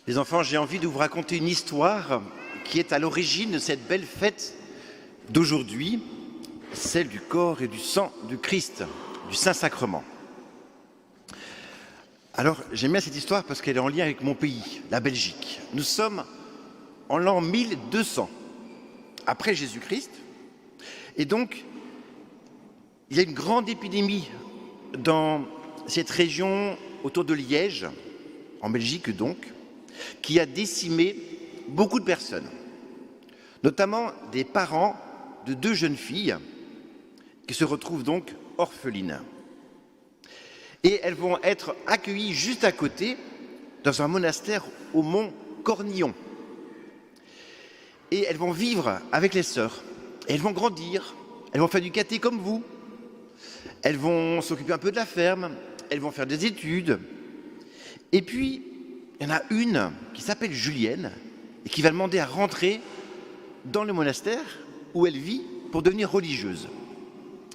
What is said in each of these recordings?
Les enfants, j'ai envie de vous raconter une histoire qui est à l'origine de cette belle fête d'aujourd'hui, celle du corps et du sang du Christ, du Saint-Sacrement. Alors, j'aime bien cette histoire parce qu'elle est en lien avec mon pays, la Belgique. Nous sommes en l'an 1200, après Jésus-Christ, et donc, il y a une grande épidémie dans cette région autour de Liège, en Belgique donc, qui a décimé beaucoup de personnes, notamment des parents de 2 jeunes filles qui se retrouvent donc orphelines. Et elles vont être accueillies juste à côté, dans un monastère au mont Cornillon. Et elles vont vivre avec les sœurs, et elles vont grandir, elles vont faire du caté comme vous, elles vont s'occuper un peu de la ferme, elles vont faire des études. Et puis, il y en a une qui s'appelle Julienne et qui va demander à rentrer dans le monastère où elle vit pour devenir religieuse.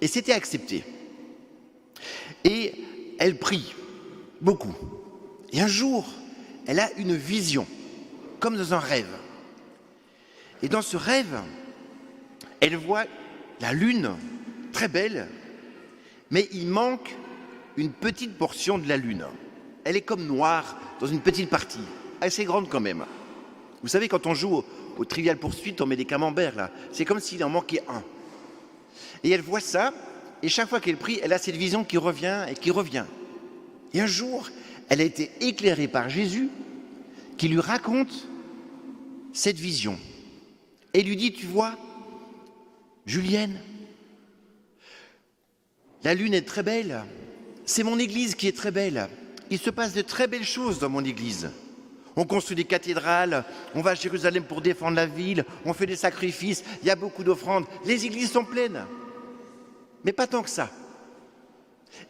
Et c'était accepté. Et elle prie beaucoup. Et un jour, elle a une vision, comme dans un rêve. Et dans ce rêve, elle voit la lune, très belle, mais il manque une petite portion de la lune. Elle est comme noire dans une petite partie, assez grande quand même. Vous savez, quand on joue au Trivial Poursuite, on met des camemberts là. C'est comme s'il en manquait un. Et elle voit ça, et chaque fois qu'elle prie, elle a cette vision qui revient et qui revient. Et un jour, elle a été éclairée par Jésus, qui lui raconte cette vision. Et lui dit, tu vois, Julienne, la lune est très belle, c'est mon église qui est très belle. Il se passe de très belles choses dans mon église. On construit des cathédrales, on va à Jérusalem pour défendre la ville, on fait des sacrifices, il y a beaucoup d'offrandes, les églises sont pleines. Mais pas tant que ça.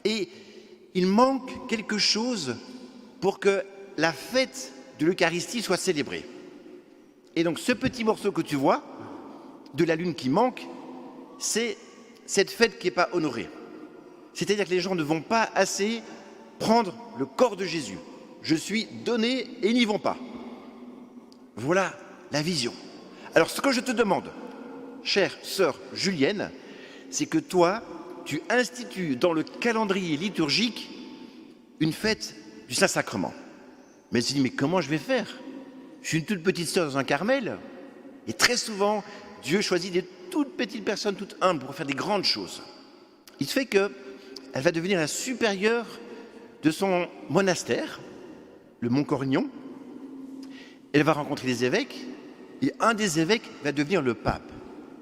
Et il manque quelque chose pour que la fête de l'Eucharistie soit célébrée. Et donc ce petit morceau que tu vois, de la lune qui manque, c'est cette fête qui n'est pas honorée. C'est-à-dire que les gens ne vont pas assez prendre le corps de Jésus. Je suis donné et n'y vont pas. Voilà la vision. Alors ce que je te demande, chère sœur Julienne, c'est que toi, tu institues dans le calendrier liturgique une fête du Saint-Sacrement. Mais elle se dit, mais comment je vais faire? Je suis une toute petite sœur dans un Carmel. Et très souvent, Dieu choisit des toutes petites personnes, toutes humbles, pour faire des grandes choses. Il se fait qu'elle va devenir la supérieure de son monastère, le Mont Cornillon. Elle va rencontrer des évêques, et un des évêques va devenir le pape.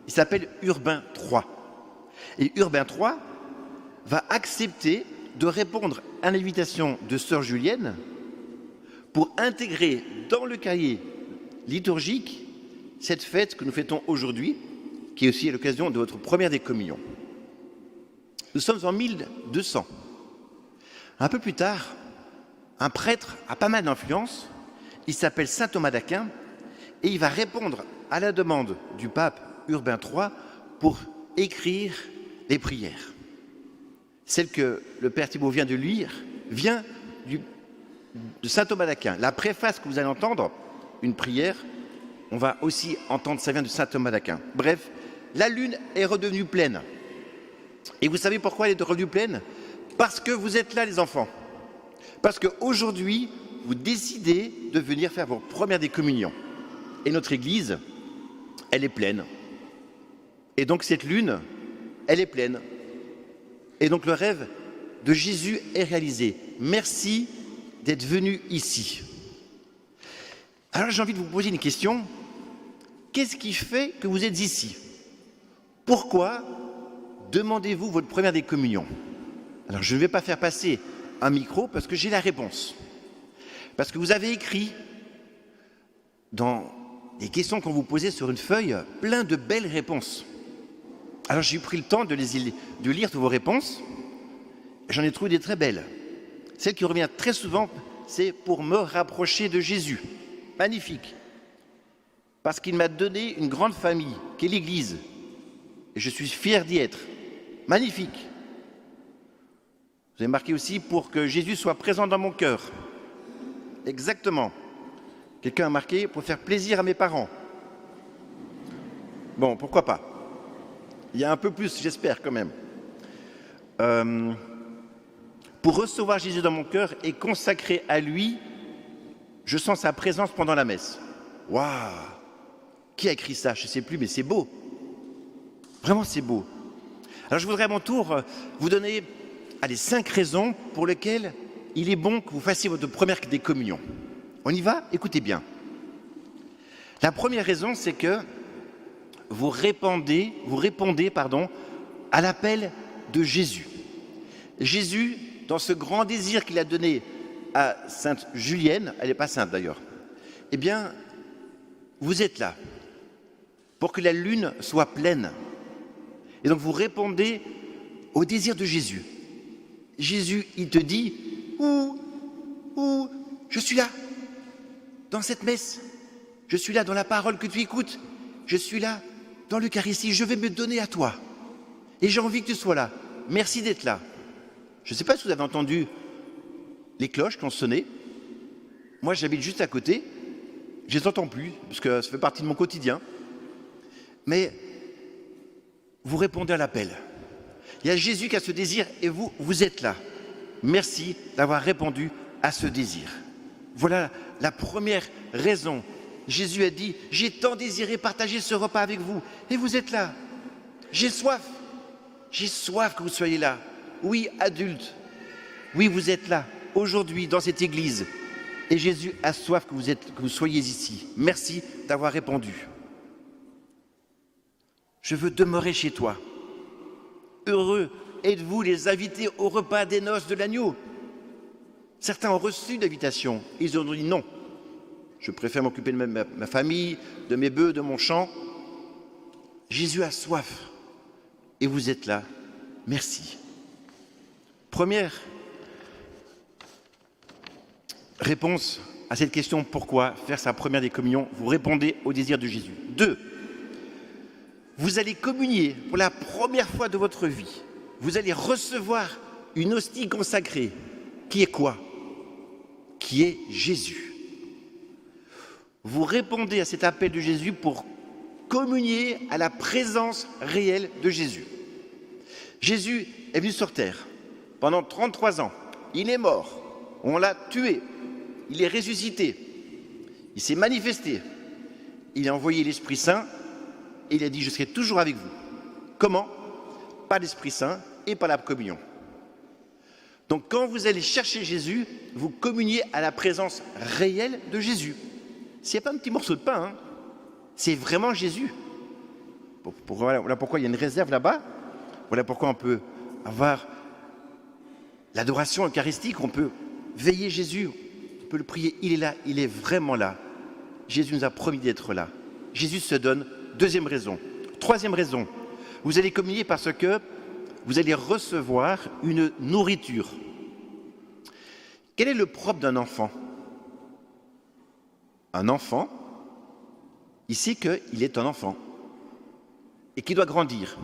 Il s'appelle Urbain III. Et Urbain III va accepter de répondre à l'invitation de sœur Julienne pour intégrer dans le cahier liturgique cette fête que nous fêtons aujourd'hui, qui est aussi l'occasion de votre première des communions. Nous sommes en 1200. Un peu plus tard, un prêtre a pas mal d'influence, il s'appelle saint Thomas d'Aquin, et il va répondre à la demande du pape Urbain III pour écrire les prières. Celle que le père Thibault vient de lire vient de saint Thomas d'Aquin. La préface que vous allez entendre, une prière, on va aussi entendre, ça vient de saint Thomas d'Aquin. Bref, la lune est redevenue pleine. Et vous savez pourquoi elle est redevenue pleine? Parce que vous êtes là, les enfants. Parce qu'aujourd'hui, vous décidez de venir faire vos premières des communions. Et notre église, elle est pleine. Et donc cette lune, elle est pleine. Et donc le rêve de Jésus est réalisé. Merci d'être venu ici. Alors j'ai envie de vous poser une question. Qu'est-ce qui fait que vous êtes ici? Pourquoi demandez-vous votre première des communions? Alors je ne vais pas faire passer un micro parce que j'ai la réponse. Parce que vous avez écrit dans des questions qu'on vous posait sur une feuille plein de belles réponses. Alors j'ai pris le temps de lire toutes vos réponses. J'en ai trouvé des très belles. Celle qui revient très souvent, c'est pour me rapprocher de Jésus. Magnifique. Parce qu'il m'a donné une grande famille, qui est l'Église. Et je suis fier d'y être. Magnifique. Vous avez marqué aussi pour que Jésus soit présent dans mon cœur. Exactement. Quelqu'un a marqué pour faire plaisir à mes parents. Bon, pourquoi pas? Il y a un peu plus, j'espère quand même. Pour recevoir Jésus dans mon cœur et consacrer à lui, je sens sa présence pendant la messe. Waouh! Qui a écrit ça? Je ne sais plus, mais c'est beau. Vraiment, c'est beau. Alors, je voudrais à mon tour vous donner 5 raisons pour lesquelles il est bon que vous fassiez votre première des communions. On y va? Écoutez bien. La première raison, c'est que vous répondez à l'appel de Jésus. Jésus, dans ce grand désir qu'il a donné à Sainte Julienne, elle n'est pas sainte d'ailleurs, eh bien, vous êtes là pour que la lune soit pleine. Et donc vous répondez au désir de Jésus. Jésus, il te dit, où, je suis là, dans cette messe, je suis là dans la parole que tu écoutes, je suis là dans l'Eucharistie, je vais me donner à toi. Et j'ai envie que tu sois là. Merci d'être là. Je ne sais pas si vous avez entendu les cloches qui ont sonné. Moi, j'habite juste à côté. Je ne les entends plus, parce que ça fait partie de mon quotidien. Mais vous répondez à l'appel. Il y a Jésus qui a ce désir et vous êtes là. Merci d'avoir répondu à ce désir. Voilà la première raison. Jésus a dit, j'ai tant désiré partager ce repas avec vous. Et vous êtes là. J'ai soif que vous soyez là. Oui, adultes. Oui, vous êtes là, aujourd'hui, dans cette église. Et Jésus a soif que vous soyez ici. Merci d'avoir répondu. Je veux demeurer chez toi. Heureux êtes-vous les invités au repas des noces de l'agneau. Certains ont reçu l'invitation. Ils ont dit non. Je préfère m'occuper de ma famille, de mes bœufs, de mon champ. Jésus a soif. Et vous êtes là. Merci. Première réponse à cette question, pourquoi faire sa première des communions? Vous répondez au désir de Jésus. 2. Vous allez communier pour la première fois de votre vie. Vous allez recevoir une hostie consacrée. Qui est quoi? Qui est Jésus. Vous répondez à cet appel de Jésus pour communier à la présence réelle de Jésus. Jésus est venu sur terre pendant 33 ans. Il est mort. On l'a tué. Il est ressuscité. Il s'est manifesté. Il a envoyé l'Esprit Saint et il a dit, je serai toujours avec vous. Comment? Par l'Esprit Saint et par la communion. Donc quand vous allez chercher Jésus, vous communiez à la présence réelle de Jésus. Ce n'est pas un petit morceau de pain, hein. C'est vraiment Jésus. Voilà pourquoi il y a une réserve là-bas. Voilà pourquoi on peut avoir l'adoration eucharistique, on peut veiller Jésus, on peut le prier, il est là, il est vraiment là. Jésus nous a promis d'être là. Jésus se donne. Deuxième raison. Troisième raison, vous allez communier parce que vous allez recevoir une nourriture. Quel est le propre d'un enfant? Un enfant, il sait qu'il est un enfant et qu'il doit grandir.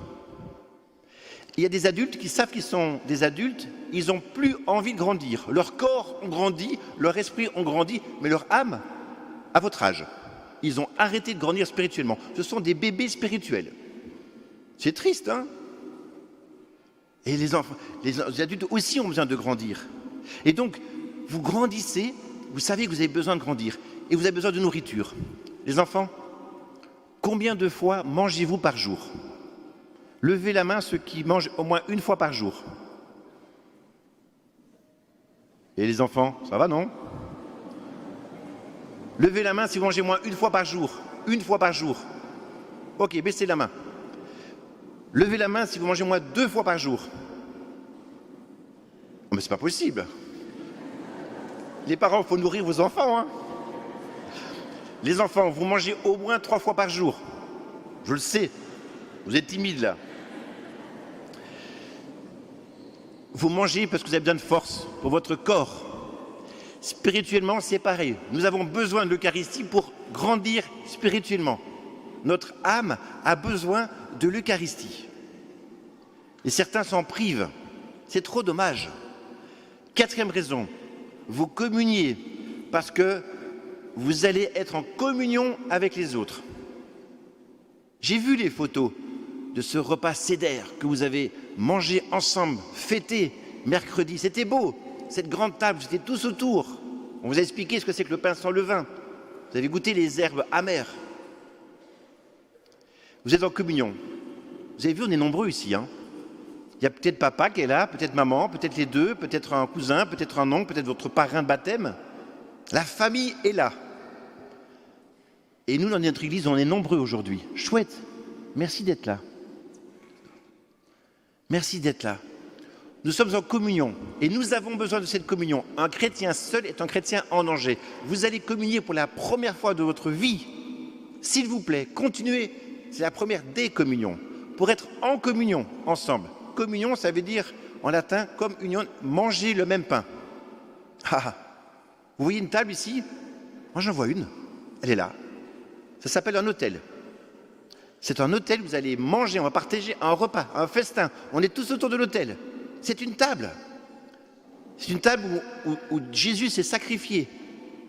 Il y a des adultes qui savent qu'ils sont des adultes, ils n'ont plus envie de grandir. Leur corps ont grandi, leur esprit ont grandi, mais leur âme, à votre âge, ils ont arrêté de grandir spirituellement. Ce sont des bébés spirituels. C'est triste, hein? Et les adultes aussi ont besoin de grandir. Et donc, vous grandissez, vous savez que vous avez besoin de grandir. Et vous avez besoin de nourriture. Les enfants, combien de fois mangez-vous par jour? Levez la main ceux qui mangent au moins une fois par jour. Et les enfants, ça va, non? Levez la main si vous mangez au moins une fois par jour. Une fois par jour. Ok, baissez la main. Levez la main si vous mangez au moins 2 fois par jour. Oh, mais c'est pas possible. Les parents, il faut nourrir vos enfants, hein. Les enfants, vous mangez au moins 3 fois par jour. Je le sais. Vous êtes timides là. Vous mangez parce que vous avez besoin de force pour votre corps. Spirituellement, c'est pareil. Nous avons besoin de l'Eucharistie pour grandir spirituellement. Notre âme a besoin de l'Eucharistie. Et certains s'en privent. C'est trop dommage. 4e raison, vous communiez parce que vous allez être en communion avec les autres. J'ai vu les photos de ce repas Seder que vous avez mangé ensemble, fêté mercredi. C'était beau, cette grande table, vous étiez tous autour. On vous a expliqué ce que c'est que le pain sans levain. Vous avez goûté les herbes amères. Vous êtes en communion. Vous avez vu, on est nombreux ici. Il y a peut-être papa qui est là, peut-être maman, peut-être les deux, peut-être un cousin, peut-être un oncle, peut-être votre parrain de baptême. La famille est là. Et nous, dans notre église, on est nombreux aujourd'hui. Chouette. Merci d'être là. Merci d'être là. Nous sommes en communion et nous avons besoin de cette communion. Un chrétien seul est un chrétien en danger. Vous allez communier pour la première fois de votre vie. S'il vous plaît, continuez. C'est la première des communions. Pour être en communion ensemble. Communion, ça veut dire en latin comme union, manger le même pain. Ah, vous voyez une table ici? Moi j'en vois une. Elle est là. Ça s'appelle un hôtel. C'est un hôtel, vous allez manger, on va partager un repas, un festin. On est tous autour de l'hôtel. C'est une table. C'est une table où Jésus s'est sacrifié.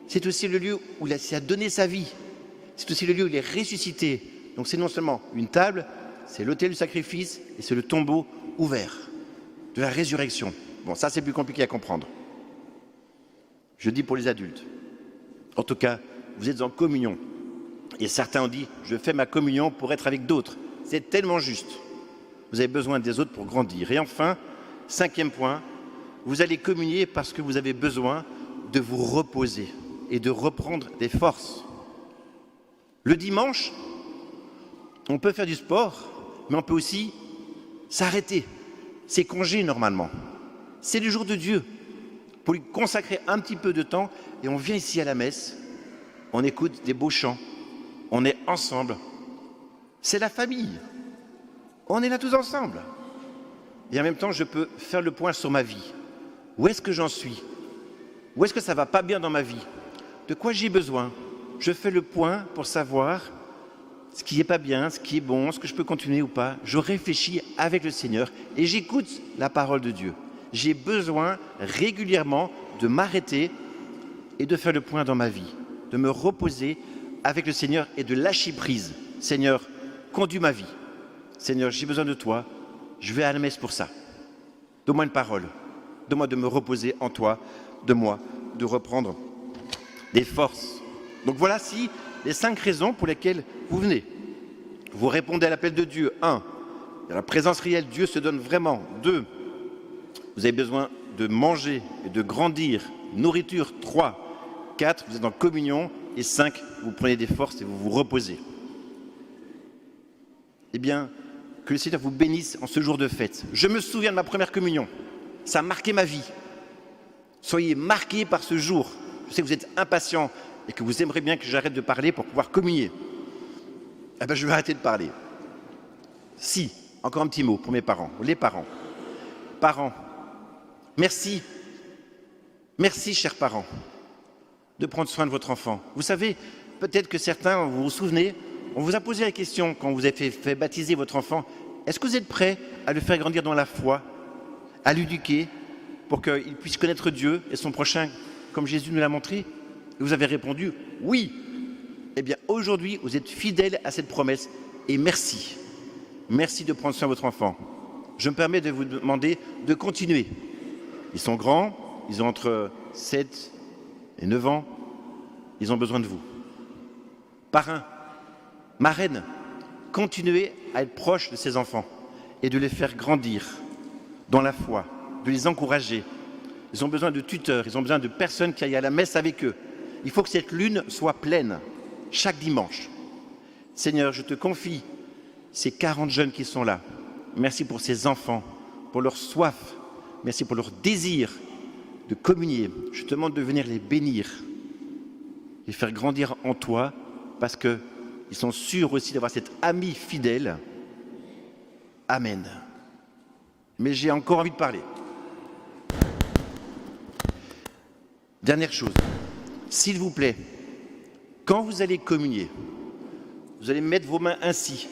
C'est aussi le lieu où il a donné sa vie. C'est aussi le lieu où il est ressuscité. Donc c'est non seulement une table, c'est l'autel du sacrifice et c'est le tombeau ouvert de la résurrection. Bon, ça c'est plus compliqué à comprendre. Je dis pour les adultes. En tout cas, vous êtes en communion. Et certains ont dit, je fais ma communion pour être avec d'autres. C'est tellement juste. Vous avez besoin des autres pour grandir. Et enfin, 5e point, vous allez communier parce que vous avez besoin de vous reposer et de reprendre des forces. Le dimanche, on peut faire du sport, mais on peut aussi s'arrêter. C'est congé normalement. C'est le jour de Dieu. Pour lui consacrer un petit peu de temps, et on vient ici à la messe, on écoute des beaux chants, on est ensemble. C'est la famille. On est là tous ensemble. Et en même temps, je peux faire le point sur ma vie. Où est-ce que j'en suis? Où est-ce que ça ne va pas bien dans ma vie? De quoi j'ai besoin? Je fais le point pour savoir ce qui n'est pas bien, ce qui est bon, ce que je peux continuer ou pas. Je réfléchis avec le Seigneur et j'écoute la parole de Dieu. J'ai besoin régulièrement de m'arrêter et de faire le point dans ma vie, de me reposer avec le Seigneur et de lâcher prise. Seigneur, conduis ma vie. Seigneur, j'ai besoin de toi. Je vais à la messe pour ça. Donne-moi une parole. Donne-moi de me reposer en toi, de moi, de reprendre des forces. Donc voilà les 5 raisons pour lesquelles vous venez. Vous répondez à l'appel de Dieu. 1, il y a la présence réelle, Dieu se donne vraiment. 2, vous avez besoin de manger et de grandir. Nourriture. 3, 4, vous êtes en communion. Et 5, vous prenez des forces et vous vous reposez. Eh bien, que le Seigneur vous bénisse en ce jour de fête. Je me souviens de ma première communion. Ça a marqué ma vie. Soyez marqués par ce jour. Je sais que vous êtes impatients et que vous aimeriez bien que j'arrête de parler pour pouvoir communier. Eh bien, je vais arrêter de parler. Si, encore un petit mot pour mes parents, les parents. Parents, merci. Merci, chers parents, de prendre soin de votre enfant. Vous savez, peut-être que certains, vous vous souvenez, on vous a posé la question quand vous avez fait baptiser votre enfant, est-ce que vous êtes prêts à le faire grandir dans la foi, à l'éduquer, pour qu'il puisse connaître Dieu et son prochain, comme Jésus nous l'a montré? Et vous avez répondu oui. Eh bien, aujourd'hui, vous êtes fidèles à cette promesse et merci. Merci de prendre soin de votre enfant. Je me permets de vous demander de continuer. Ils sont grands, ils ont entre 7 et 9 ans, ils ont besoin de vous. Parrain, marraine, continuez à être proche de ces enfants et de les faire grandir dans la foi, de les encourager. Ils ont besoin de tuteurs, ils ont besoin de personnes qui aillent à la messe avec eux. Il faut que cette lune soit pleine, chaque dimanche. Seigneur, je te confie ces 40 jeunes qui sont là. Merci pour ces enfants, pour leur soif. Merci pour leur désir de communier. Je te demande de venir les bénir, les faire grandir en toi, parce qu'ils sont sûrs aussi d'avoir cet ami fidèle. Amen. Mais j'ai encore envie de parler. Dernière chose, s'il vous plaît, quand vous allez communier, vous allez mettre vos mains ainsi,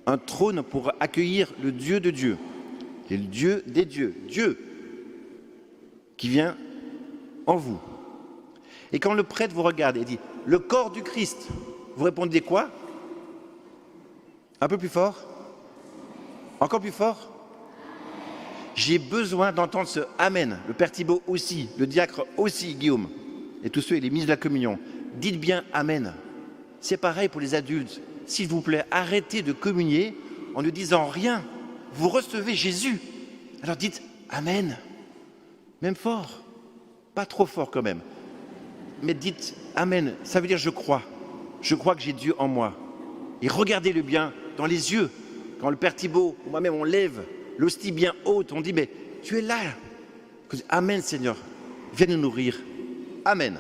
un trône pour accueillir le Dieu de Dieu, et le Dieu des dieux, Dieu qui vient en vous. Et quand le prêtre vous regarde et dit « le corps du Christ », vous répondez quoi? Un peu plus fort? Encore plus fort? J'ai besoin d'entendre ce « Amen ». Le Père Thibaut aussi, le diacre aussi, Guillaume, et tous ceux et les ministres de la communion. Dites bien « Amen ». C'est pareil pour les adultes. S'il vous plaît, arrêtez de communier en ne disant rien. Vous recevez Jésus. Alors dites « Amen ». Même fort. Pas trop fort quand même. Mais dites « Amen ». Ça veut dire « je crois ». Je crois que j'ai Dieu en moi. Et regardez le bien dans les yeux. Quand le Père Thibaut ou moi-même on lève l'hostie bien haute, on dit mais tu es là. Amen Seigneur, viens nous nourrir. Amen.